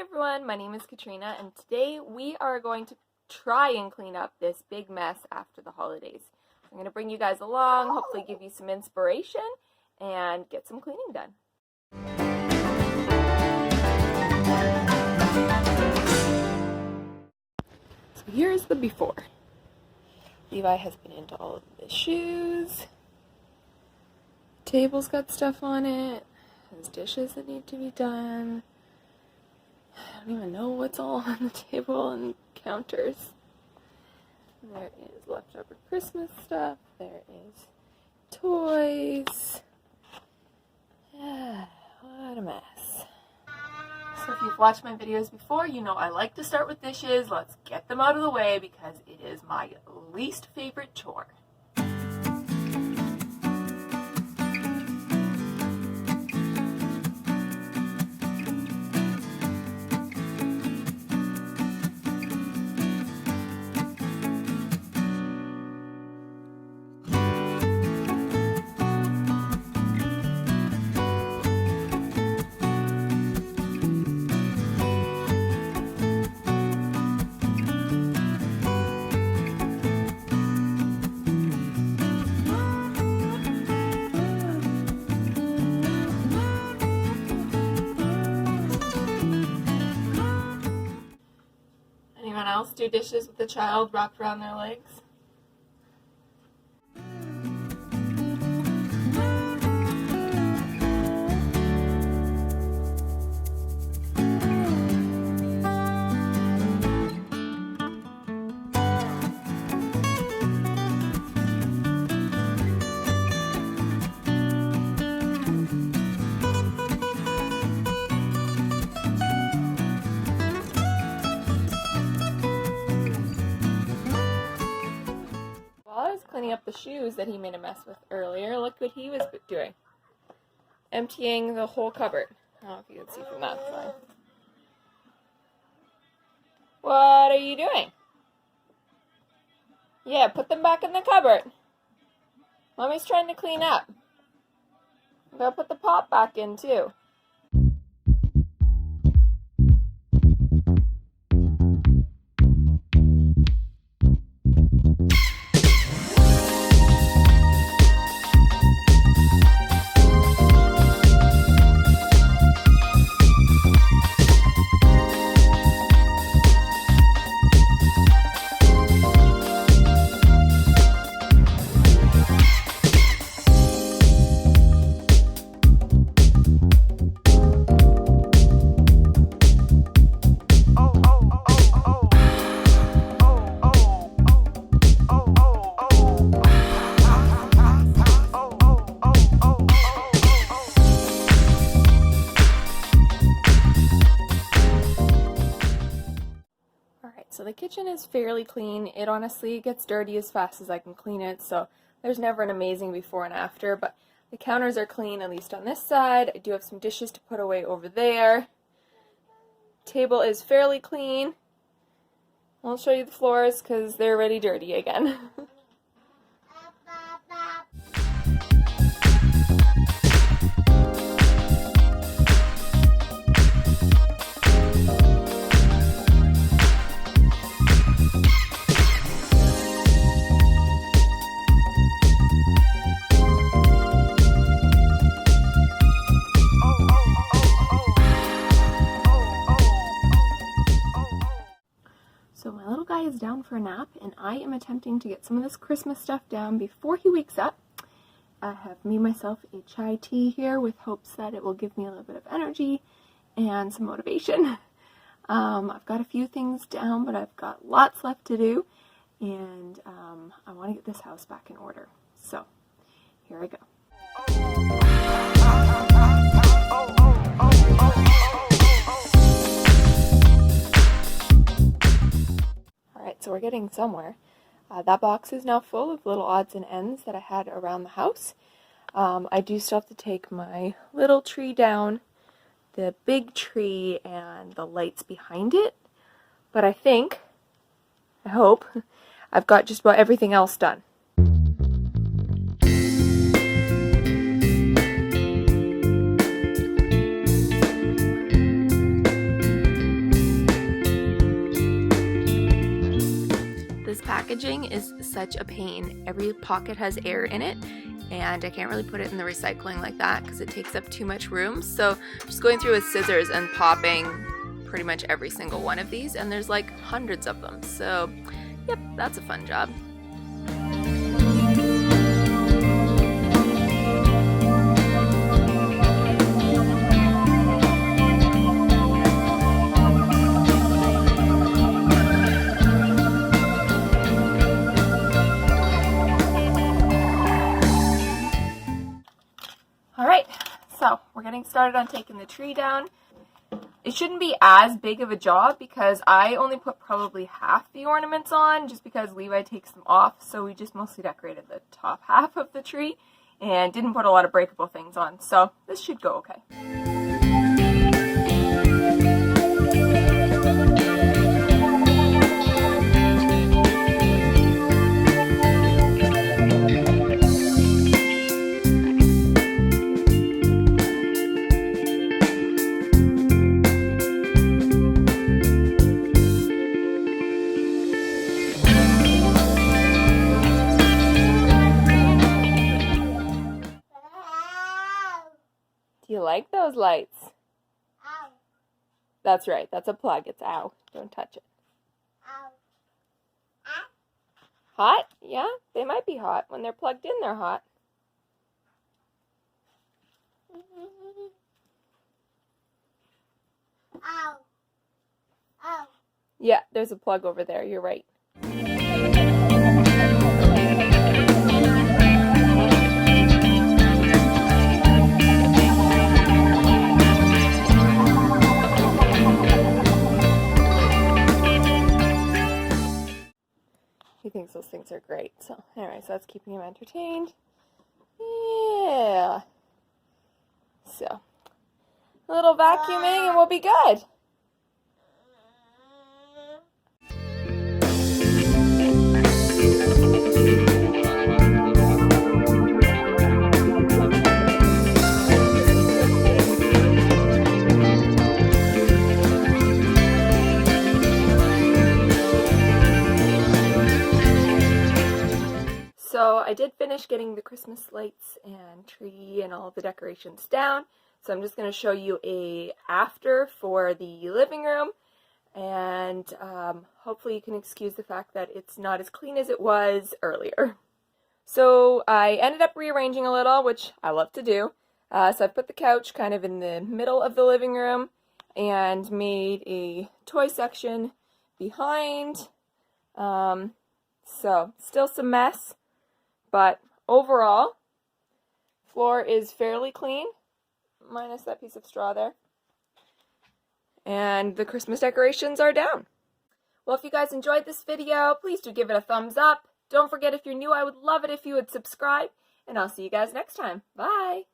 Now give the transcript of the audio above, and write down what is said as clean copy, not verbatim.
Hi everyone, my name is Katrina and today we are going to try and clean up this big mess after the holidays. I'm going to bring you guys along, hopefully give you some inspiration and get some cleaning done. So here's the before. Levi has been into all of the shoes. The table's got stuff on it. There's dishes that need to be done. I don't even know what's all on the table and counters. There is leftover Christmas stuff. There is toys. What a mess. So if you've watched my videos before, you know I like to start with dishes. Let's get them out of the way because it is my least favorite chore. Anyone else do dishes with the child wrapped around their legs? Cleaning up the shoes that he made a mess with earlier. Look what he was doing. Emptying the whole cupboard. I don't know if you can see from that side. What are you doing? Yeah, put them back in the cupboard. Mommy's trying to clean up. I'm gonna put the pot back in too. So the kitchen is fairly clean. It honestly gets dirty as fast as I can clean it, so there's never an amazing before and after, but the counters are clean, at least on this side. I do have some dishes to put away over there. Table is fairly clean. I won't show you the floors because they're already dirty again. So my little guy is down for a nap, and I am attempting to get some of this Christmas stuff down before he wakes up. I have made myself a chai tea here with hopes that it will give me a little bit of energy and some motivation. I've got a few things down, but I've got lots left to do, and I want to get this house back in order. So here I go. So we're getting somewhere. That box is now full of little odds and ends that I had around the house. I do still have to take my little tree down, the big tree, and the lights behind it. But I hope, I've got just about everything else done. packaging is such a pain. Every pocket has air in it, and I can't really put it in the recycling like that because it takes up too much room. So just going through with scissors and popping pretty much every single one of these, and there's like hundreds of them. So yep, that's a fun job. Alright, so we're getting started on taking the tree down. It shouldn't be as big of a job because I only put probably half the ornaments on just because Levi takes them off, so we just mostly decorated the top half of the tree and didn't put a lot of breakable things on, so this should go okay. Do you like those lights? Ow. That's right, that's a plug. It's ow. Don't touch it. Ow. Ow. Hot? Yeah, they might be hot. When they're plugged in, they're hot. Ow. Ow. Yeah, there's a plug over there. You're right. He thinks those things are great. So anyway, so that's keeping him entertained. Yeah. So a little vacuuming and we'll be good. So I did finish getting the Christmas lights and tree and all of the decorations down. So I'm just going to show you a after for the living room. And hopefully you can excuse the fact that it's not as clean as it was earlier. So I ended up rearranging a little, which I love to do. So I put the couch kind of in the middle of the living room and made a toy section behind. So still some mess. But overall, floor is fairly clean, minus that piece of straw there. And the Christmas decorations are down. Well, if you guys enjoyed this video, please do give it a thumbs up. Don't forget, if you're new, I would love it if you would subscribe. And I'll see you guys next time. Bye!